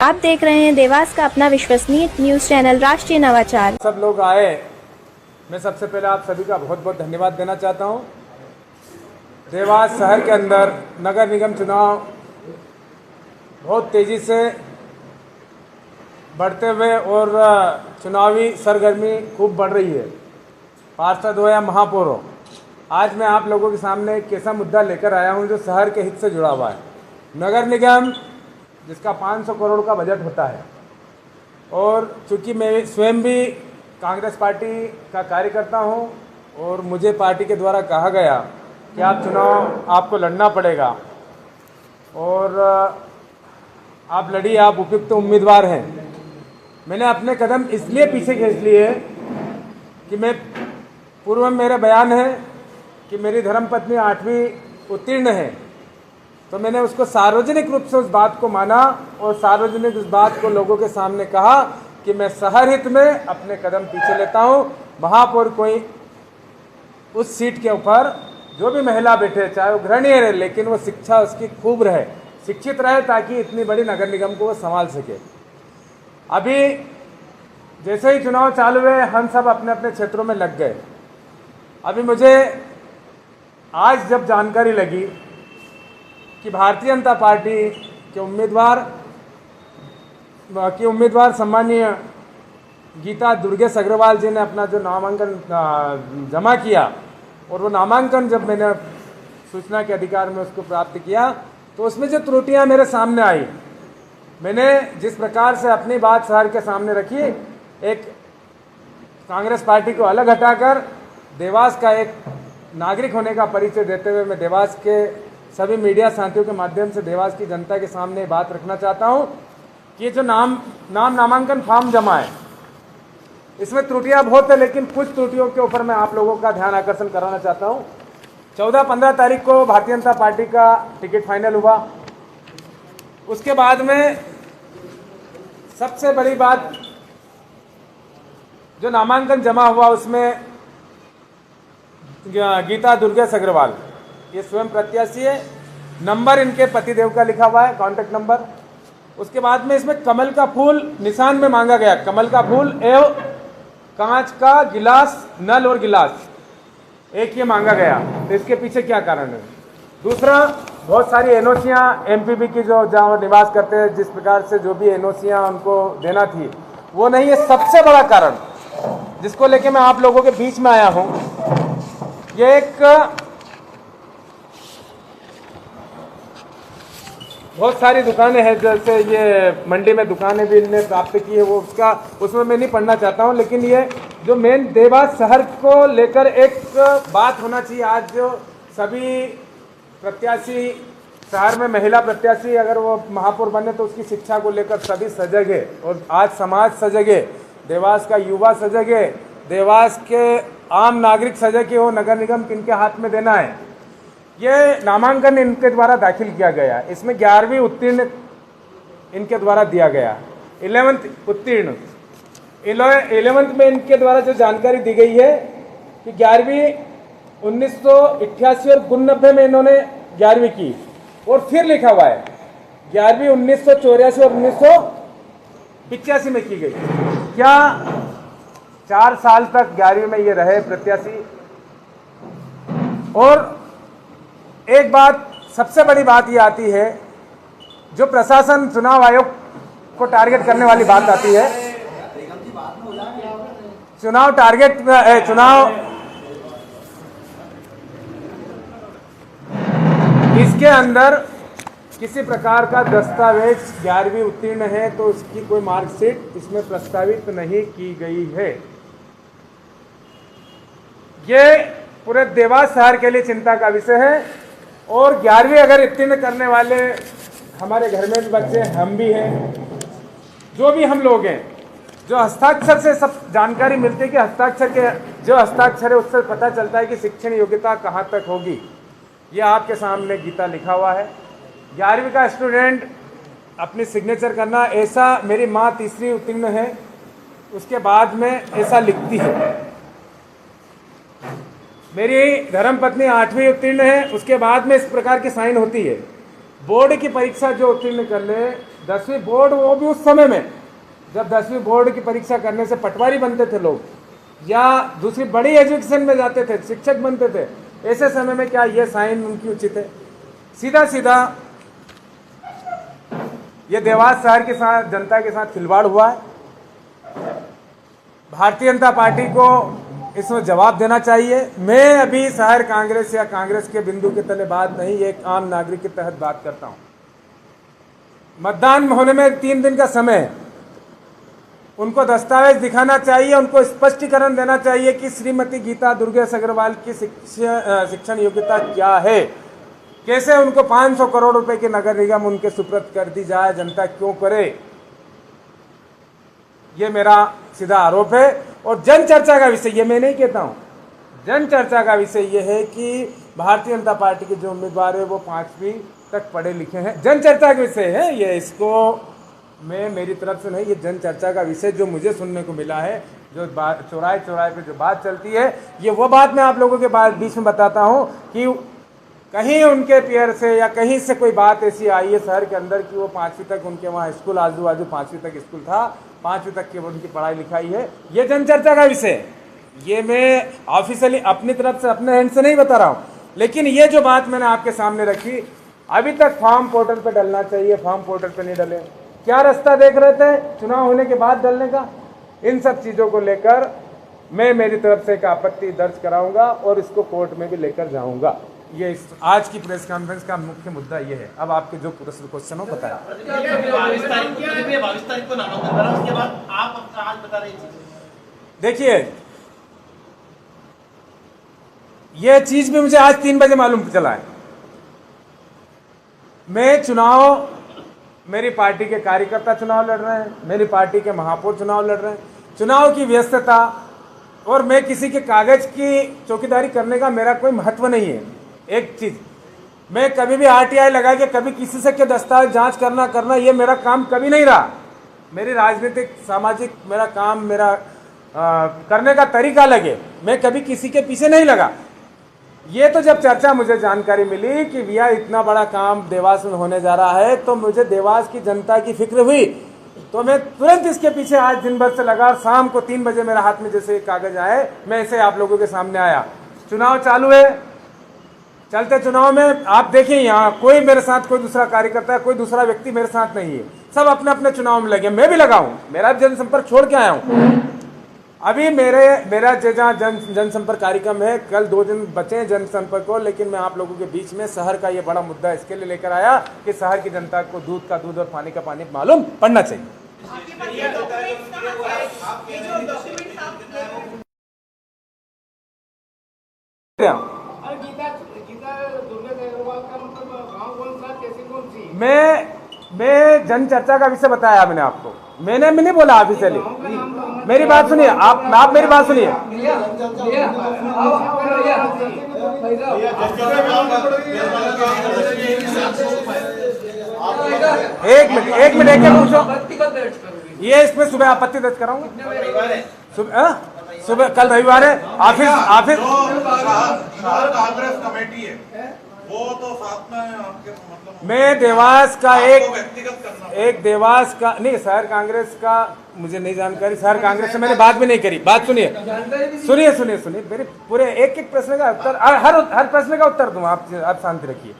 आप देख रहे हैं देवास का अपना विश्वसनीय न्यूज चैनल राष्ट्रीय नवाचार। सब लोग आए, मैं सबसे पहले आप सभी का बहुत बहुत धन्यवाद देना चाहता हूं। देवास शहर के अंदर नगर निगम चुनाव बहुत तेज़ी से बढ़ते हुए और चुनावी सरगर्मी खूब बढ़ रही है। पार्षद हो या महापौर हो, आज मैं आप लोगों के सामने एक ऐसा मुद्दा लेकर आया हूं जो शहर के हित से जुड़ा हुआ है। नगर निगम जिसका 500 करोड़ का बजट होता है, और चूँकि मैं स्वयं भी कांग्रेस पार्टी का कार्यकर्ता हूं और मुझे पार्टी के द्वारा कहा गया कि आप चुनाव आपको लड़ना पड़ेगा और आप लड़िए, आप उपयुक्त उम्मीदवार हैं। मैंने अपने कदम इसलिए पीछे खींच लिए कि मैं पूर्व में मेरा बयान है कि मेरी धर्मपत्नी 8वीं उत्तीर्ण है, तो मैंने उसको सार्वजनिक रूप से उस बात को माना और सार्वजनिक उस बात को लोगों के सामने कहा कि मैं शहर हित में अपने कदम पीछे लेता हूं। महापौर कोई उस सीट के ऊपर जो भी महिला बैठे, चाहे वो गृहिणी रहे, लेकिन वो शिक्षा उसकी खूब रहे, शिक्षित रहे, ताकि इतनी बड़ी नगर निगम को वो संभाल सके। अभी जैसे ही चुनाव चालू हुए, हम सब अपने अपने क्षेत्रों में लग गए। अभी मुझे आज जब जानकारी लगी कि भारतीय जनता पार्टी के उम्मीदवार सम्मानीय गीता दुर्गेश अग्रवाल जी ने अपना जो नामांकन जमा किया, और वो नामांकन जब मैंने सूचना के अधिकार में उसको प्राप्त किया, तो उसमें जो त्रुटियां मेरे सामने आई, मैंने जिस प्रकार से अपनी बात शहर के सामने रखी, एक कांग्रेस पार्टी को अलग हटाकर देवास का एक नागरिक होने का परिचय देते हुए मैं देवास के सभी मीडिया साथियों के माध्यम से देवास की जनता के सामने बात रखना चाहता हूं कि ये जो नामांकन फॉर्म जमा है, इसमें त्रुटियां बहुत है, लेकिन कुछ त्रुटियों के ऊपर मैं आप लोगों का ध्यान आकर्षण कराना चाहता हूं। 14-15 तारीख को भारतीय जनता पार्टी का टिकट फाइनल हुआ। उसके बाद में सबसे बड़ी बात, जो नामांकन जमा हुआ उसमें गीता दुर्गेश अग्रवाल ये स्वयं प्रत्याशी है, नंबर इनके पतिदेव का लिखा हुआ है, कॉन्टैक्ट नंबर। उसके बाद में इसमें कमल का फूल निशान में मांगा गया, कमल का फूल एवं कांच का गिलास, नल और गिलास एक ये मांगा गया। तो इसके पीछे क्या कारण है? दूसरा, बहुत सारी एनओसियां एमपीबी की जो जहाँ निवास करते हैं, जिस प्रकार से जो भी एनओसियां उनको देना थी वो नहीं है। सबसे बड़ा कारण जिसको लेके मैं आप लोगों के बीच में आया हूं, ये एक बहुत सारी दुकानें हैं, जैसे ये मंडी में दुकानें भी इनने प्राप्त की है, वो उसमें मैं नहीं पढ़ना चाहता हूं, लेकिन ये जो मेन देवास शहर को लेकर एक बात होना चाहिए। आज जो सभी प्रत्याशी शहर में, महिला प्रत्याशी अगर वो महापौर बने तो उसकी शिक्षा को लेकर सभी सजग है, और आज समाज सजग है, देवास का युवा सजग है, देवास के आम नागरिक सजग है, वो नगर निगम किनके हाथ में देना है। ये नामांकन इनके द्वारा दाखिल किया गया, इसमें 11वीं उत्तीर्ण इनके द्वारा दिया गया, 11th उत्तीर्ण। 11th में इनके द्वारा जो जानकारी दी गई है कि 11वीं 1988 और 1990 में इन्होंने 11वीं की, और फिर लिखा हुआ है 11वीं 1984 और 1985 में की गई। क्या 4 साल तक 11वीं में ये रहे प्रत्याशी? और एक बात, सबसे बड़ी बात ये आती है, जो प्रशासन चुनाव आयोग को टारगेट करने वाली बात आती है, चुनाव इसके अंदर किसी प्रकार का दस्तावेज 11वीं उत्तीर्ण है तो उसकी कोई मार्कशीट इसमें प्रस्तावित नहीं की गई है। ये पूरे देवास शहर के लिए चिंता का विषय है। और 11वीं अगर उत्तीर्ण करने वाले हमारे घर में भी बच्चे, हम भी हैं, जो भी हम लोग हैं, जो हस्ताक्षर से सब जानकारी मिलती है कि हस्ताक्षर के जो हस्ताक्षर है उससे पता चलता है कि शिक्षण योग्यता कहाँ तक होगी। ये आपके सामने गीता लिखा हुआ है। 11वीं का स्टूडेंट अपनी सिग्नेचर करना, ऐसा मेरी माँ 3री उत्तीर्ण है, उसके बाद में ऐसा लिखती है। मेरी धर्मपत्नी 8वीं उत्तीर्ण है, उसके बाद में इस प्रकार की साइन होती है। बोर्ड की परीक्षा जो उत्तीर्ण कर ले, 10वीं बोर्ड, वो भी उस समय में जब 10वीं बोर्ड की परीक्षा करने से पटवारी बनते थे लोग, या दूसरी बड़ी एजुकेशन में जाते थे, शिक्षक बनते थे, ऐसे समय में क्या ये साइन उनकी उचित है? सीधा सीधा ये देवास शहर के साथ, जनता के साथ खिलवाड़ हुआ है। भारतीय जनता पार्टी को इसमें जवाब देना चाहिए। मैं अभी शहर कांग्रेस या कांग्रेस के बिंदु के तले बात नहीं, एक आम नागरिक के तहत बात करता हूं। मतदान होने में 3 दिन का समय है, उनको दस्तावेज दिखाना चाहिए, उनको स्पष्टीकरण देना चाहिए कि श्रीमती गीता दुर्गेश अग्रवाल की शिक्षण योग्यता क्या है, कैसे उनको 500 करोड़ रुपए की नगर निगम उनके सुपुर्द कर दी जाए, जनता क्यों करे, ये मेरा सीधा आरोप है। और जन चर्चा का विषय, ये मैं नहीं कहता हूं, जन चर्चा का विषय ये है कि भारतीय जनता पार्टी के जो उम्मीदवार है वो 5वीं तक पढ़े लिखे हैं। जन चर्चा का विषय है ये, इसको मैं मेरी तरफ से नहीं, ये जन चर्चा का विषय जो मुझे सुनने को मिला है, जो चौराहे चौराहे पे जो बात चलती है, ये वो बात मैं आप लोगों के बीच में बताता हूँ कि कहीं उनके पीयर से या कहीं से कोई बात ऐसी आई है शहर के अंदर कि वो 5वीं तक उनके वहाँ स्कूल, आजू बाजू 5वीं तक स्कूल था, 5वीं तक की उनकी पढ़ाई लिखाई है, ये जन चर्चा का विषय है। ये मैं ऑफिशियली अपनी तरफ से, अपने हैंड से नहीं बता रहा हूँ, लेकिन ये जो बात मैंने आपके सामने रखी, अभी तक फॉर्म पोर्टल पर डलना चाहिए, फॉर्म पोर्टल पर नहीं डले, क्या रास्ता देख रहे थे चुनाव होने के बाद डलने का? इन सब चीज़ों को लेकर मैं मेरी तरफ से एक आपत्ति दर्ज कराऊंगा और इसको कोर्ट में भी लेकर जाऊंगा। ये आज की प्रेस कॉन्फ्रेंस का मुख्य मुद्दा ये है। अब आपके जो क्वेश्चन हो बताया। 22 तारीख को नामांकन भरा, उसके बाद आप आज बता रहे हैं। देखिए, ये चीज भी मुझे आज 3 बजे मालूम चला है। मैं चुनाव, मेरी पार्टी के कार्यकर्ता चुनाव लड़ रहे हैं, मेरी पार्टी के महापौर चुनाव लड़ रहे हैं, चुनाव की व्यस्तता और मैं किसी के कागज की चौकीदारी करने का मेरा कोई महत्व नहीं है। एक चीज, मैं कभी भी आरटीआई लगा के कभी किसी से के दस्तावेज जांच करना ये मेरा काम कभी नहीं रहा। मेरी राजनीतिक सामाजिक मेरा काम, मेरा करने का तरीका लगे, मैं कभी किसी के पीछे नहीं लगा। ये तो जब चर्चा, मुझे जानकारी मिली कि भैया इतना बड़ा काम देवास में होने जा रहा है, तो मुझे देवास की जनता की फिक्र हुई, तो मैं तुरंत इसके पीछे आज दिन भर से लगा और शाम को 3 बजे मेरे हाथ में जैसे कागज आए, मैं इसे आप लोगों के सामने आया। चुनाव चालू है, चलते चुनाव में आप देखिए यहाँ कोई मेरे साथ, कोई दूसरा कार्यकर्ता है, कोई दूसरा व्यक्ति मेरे साथ नहीं है, सब अपने अपने चुनाव में लगे, मैं भी लगा हूँ, मेरा जनसंपर्क छोड़ के आया हूँ। अभी मेरा जहाँ जनसंपर्क कार्यक्रम है, कल 2 दिन बचे हैं जनसंपर्क को, लेकिन मैं आप लोगों के बीच में शहर का ये बड़ा मुद्दा इसके लिए लेकर आया कि शहर की जनता को दूध का दूध और पानी का पानी मालूम पड़ना चाहिए। मैं जन चर्चा का विषय बताया मैंने आपको, मैंने नहीं बोला ऑफिशियली। मेरी बात सुनिए, आप मेरी बात सुनिए। एक मिनट पूछो, ये इसमें सुबह आपत्ति दर्ज कराऊंगा। सुबह कल रविवार है, ऑफिस कांग्रेस कमेटी है, वो तो साथ में आपके मतलब मैं देवास का व्यक्तिगत करना, एक देवास का नहीं, शहर कांग्रेस का मुझे नहीं जानकारी, शहर कांग्रेस से मैंने बात भी नहीं करी। बात सुनिए मेरे पूरे एक प्रश्न का उत्तर, हर प्रश्न का उत्तर दूंगा, आप शांति रखिए।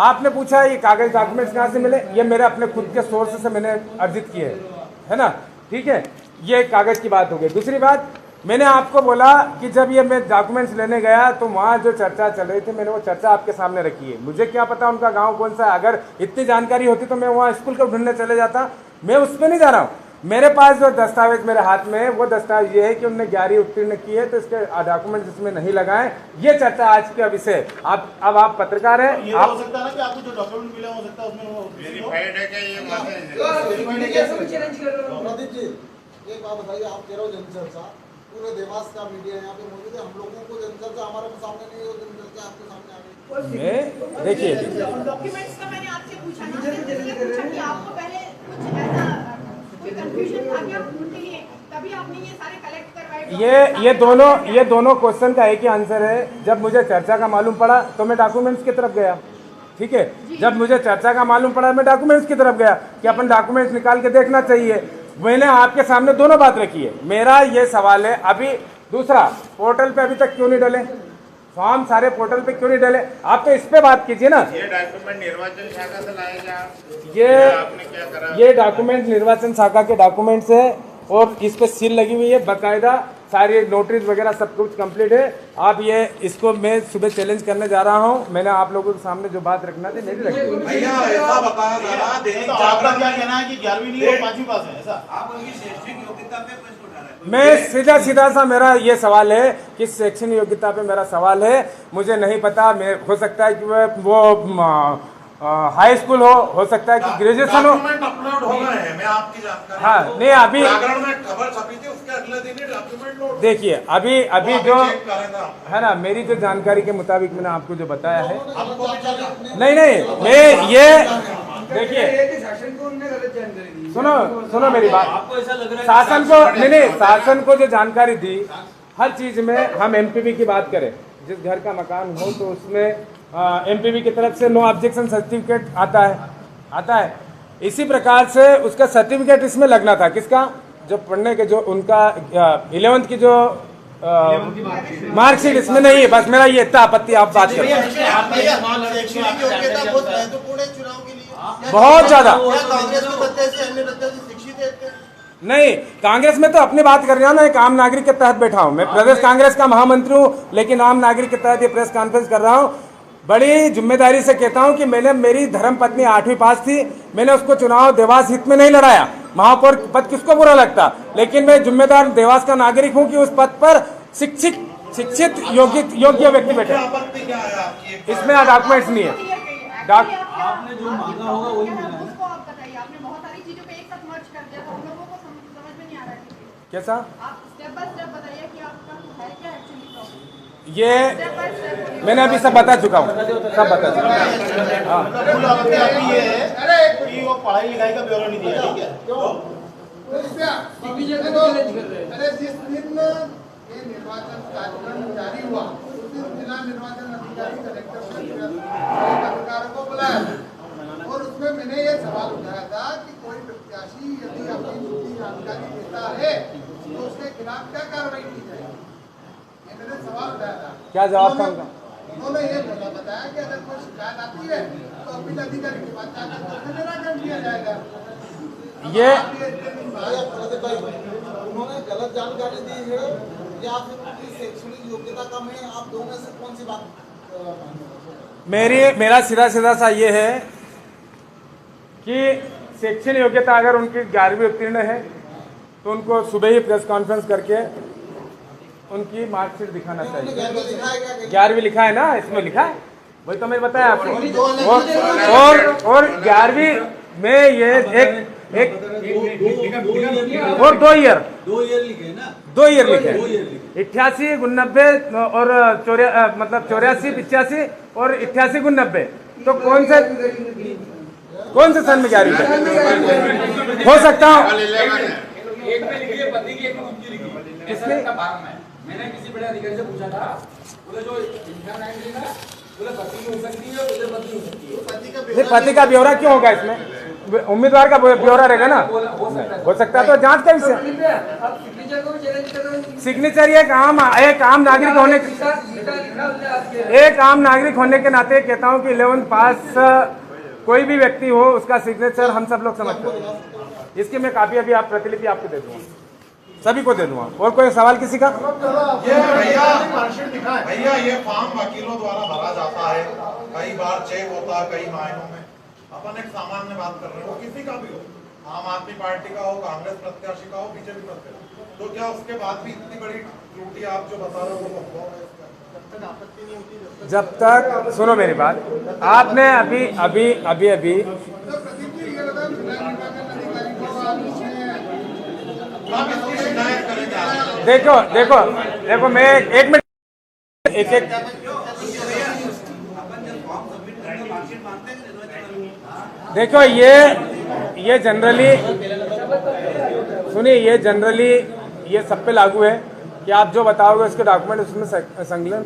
आपने पूछा ये कागज डॉक्यूमेंट्स कहाँ से मिले, ये मेरे अपने खुद के सोर्स से मैंने अर्जित किए है ना, ठीक है, ये कागज की बात हो गई। दूसरी बात, मैंने आपको बोला कि जब ये मैं डॉक्यूमेंट्स लेने गया तो वहाँ जो चर्चा चल रही थी, मैंने वो चर्चा आपके सामने रखी है। मुझे क्या पता उनका गांव कौन सा है, अगर इतनी जानकारी होती तो मैं वहाँ स्कूल को ढूंढने चले जाता। मैं उस पर नहीं जा रहा हूँ, मेरे पास जो दस्तावेज मेरे हाथ में है वो दस्तावेज ये है कि उनने 11वीं उत्तीर्ण की है, तो इसके डॉक्यूमेंट्स इसमें नहीं लगाए। ये चर्चा आज का विषय। अब आप पत्रकार हैं, ये आप हो सकता है ना कि आपको जो डॉक्यूमेंट मिला हो सकता है उसमें वो वेरीफाइड है क्या ये बात है? प्रदीप जी, एक बात बताइए, आप कह रहे हो जनचर्चा, पूरे देवास का मीडिया यहाँ पे मौजूद है, हम लोगों को जनचर्चा हमारे सामने नहीं है, जनचर्चा आपके सामने आ गई। मैं देखिए, डॉक्यूमेंट्स का मैंने आपसे पूछा ना, इसलिए पूछा कि आपको पहले कुछ ऐसा कोई कंफ्यूजन था क्या उनके लिए, तभी आपने ये सारे कलेक्ट करवाए। ये दोनों क्वेश्चन का एक ही आंसर है। जब मुझे चर्चा का मालूम पड़ा तो मैं डॉक्यूमेंट्स की तरफ गया, ठीक है। जब मुझे चर्चा का मालूम पड़ा मैं डॉक्यूमेंट्स की तरफ गया कि अपन डॉक्यूमेंट्स निकाल के देखना चाहिए। मैंने आपके सामने दोनों बात रखी है। मेरा ये सवाल है, अभी दूसरा, पोर्टल पे अभी तक क्यों नहीं डले फॉर्म, सारे पोर्टल पे क्यों नहीं डले? आप तो इस पे बात कीजिए ना। ये डॉक्यूमेंट निर्वाचन शाखा से लाए क्या? आपने क्या करा? ये डॉक्यूमेंट निर्वाचन शाखा के डॉक्यूमेंट्स है और इस पे सील लगी हुई है, बाकायदा सारी नोटिस वगैरह सब कुछ कंप्लीट है। आप ये इसको मैं सुबह चैलेंज करने जा रहा हूँ। मैंने आप लोगों के सामने जो बात रखना थी मेरी रखी। भैया ऐसा बताया जा रहा है, दैनिक तो आपका जागरण क्या कहना है कि 11वीं नहीं और 5वीं पास है, ऐसा? आप उनकी शैक्षणिक योग्यता पे प्रश्न उठा रहे हैं। मैं सीधा सा मेरा ये सवाल है कि शैक्षणिक योग्यता पे मेरा सवाल है। मुझे नहीं पता, मैं हो सकता है कि वो हाई स्कूल हो सकता है कि ग्रेजुएशन हो। डॉक्यूमेंट अपलोड हो गए हैं, मैं आपकी जानकारी। हाँ, नहीं अभी जागरण में खबर छपी थी, उसके अगले दिन ही डॉक्यूमेंट लोड। देखिए अभी वो जो चेक करेगा। है ना, मेरी जो जानकारी के मुताबिक मैंने आपको जो बताया है, हमको भी चला। नहीं मैं ये देखिए, सुनो मेरी बात। आपको ऐसा लग रहा है शासन को नहीं शासन को जो जानकारी दी, हर चीज में हम एमपीवी की बात करें, जिस घर का मकान हो तो उसमें एमपीवी की तरफ से नो ऑब्जेक्शन सर्टिफिकेट आता है। इसी प्रकार से उसका सर्टिफिकेट इसमें लगना था, किसका? जो पढ़ने के जो उनका 11th की जो मार्कशीट इसमें नहीं है। बस मेरा ये इतना आपत्ति, आप बात करें। शैक्षणिक योग्यता बहुत महत्वपूर्ण है चुनाव के लिए। बहुत ज्यादा। क्या कांग्रेस के प्रत्याशी अन्य प्रत्याशी शिक्षित है? नहीं, कांग्रेस में तो अपनी बात कर रहा हूँ ना, एक आम नागरिक के तहत बैठा हूँ मैं। प्रदेश कांग्रेस का महामंत्री हूँ, लेकिन आम नागरिक के तहत ये प्रेस कॉन्फ्रेंस कर रहा हूँ। बड़ी जिम्मेदारी से कहता हूँ कि मेरी धर्म पत्नी 8वीं पास थी, मैंने उसको चुनाव देवास हित में नहीं लड़ाया। महापौर पद किसको बुरा लगता, लेकिन मैं जिम्मेदार देवास का नागरिक हूँ कि उस पद पर शिक्षित योग्य व्यक्ति बैठे। आपत्ति क्या है आपकी? इसमें डॉक्यूमेंट्स नहीं है। आपने जो मांगा होगा वही मिला है। उसको आप बताइए, आपने बहुत सारी चीजों पे एक साथ मर्ज कर दिया, तो हम लोगों को समझ में नहीं आ रहा है। कैसा? आप स्टेप बाय स्टेप बताइए कि आपका है क्या एक्चुअली प्रॉब्लम। ये स्टेप बाय स्टेप मैंने अभी सब बता चुका हूँ, सब बता चुका हूँ। हाँ, मूल आपत्ति आपकी ये है कि वो पढ़ाई लिखाई का ब्यौरा नहीं दिया, ठीक है? अरे जिस दिन ये निर्वाचन कार्यक्रम जारी हुआ उस दिन जिला निर्वाचन अधिकारी कलेक्टर पत्रकारों को बुलाया और उसमें मैंने ये सवाल उठाया था कि कोई प्रत्याशी यदि अपनी झूठी जानकारी देता है तो उसके खिलाफ क्या कार्रवाई की जाएगी, ये मैंने सवाल उठाया था। क्या जवाब था उनका? उन्होंने ये बताया कि अगर कोई शिकायत आती है तो अपील अधिकारी के पास जाकर उसका निराकरण किया जाएगा। ये उन्होंने गलत जानकारी दी है या फिर उनकी शैक्षणिक योग्यता कम है, आप दो में से कौन सी बात? मेरा सीधा सा ये है कि शैक्षणिक योग्यता अगर उनकी 11वीं उत्तीर्ण है तो उनको सुबह ही प्रेस कॉन्फ्रेंस करके उनकी मार्कशीट दिखाना चाहिए। 11वीं लिखा है ना, इसमें लिखा है, वही तो मैं बताया आपको। और 11वीं में ये एक और 2 ईयर लिखे ना, 2 ईयर लिखे 88, 89 और 84, 85 और 88, 89। तो कौन से सन में 11वीं हो सकता हूँ? एक में लिखी है पति की, एक में उनकी लिखी है। इसमें मैंने किसी बड़े अधिकारी से पूछा था, बोले जो इंडियन बैंक है ना, बोले पति की हो सकती है, बोले पत्नी हो सकती है। पति का ब्यौरा क्यों होगा इसमें? उम्मीदवार का ब्यौरा रहेगा ना, हो सकता है तो जांच का विषय। सिग्नेचर एक आम नागरिक होने के नाते कहता हूं कि 11th पास कोई भी व्यक्ति हो, उसका सिग्नेचर हम सब लोग समझते हैं। इसकी मैं कापी अभी आप प्रतिलिपि आपको दे दूंगा, सभी को दे दूंगा। और कोई सवाल किसी का? ये भैया ये फॉर्म वकीलों द्वारा भरा जाता है, कई बार चेक होता है, कई मायनों में। अपन एक सामान्य बात कर रहे हो, किसी का भी हो, आम आदमी पार्टी का हो, कांग्रेस प्रत्याशी का हो, बीजेपी प्रत्याशी, तो क्या उसके बाद भी इतनी बड़ी त्रुटि आप जो बता रहे हो वो आपत्ति नहीं होती? जब तक सुनो मेरी बात, आपने अभी देखो मैं एक मिनट देखो ये जनरली सुनिए, ये जनरली ये सब पे लागू है कि आप जो बताओगे उसके डॉक्यूमेंट उसमें संकलन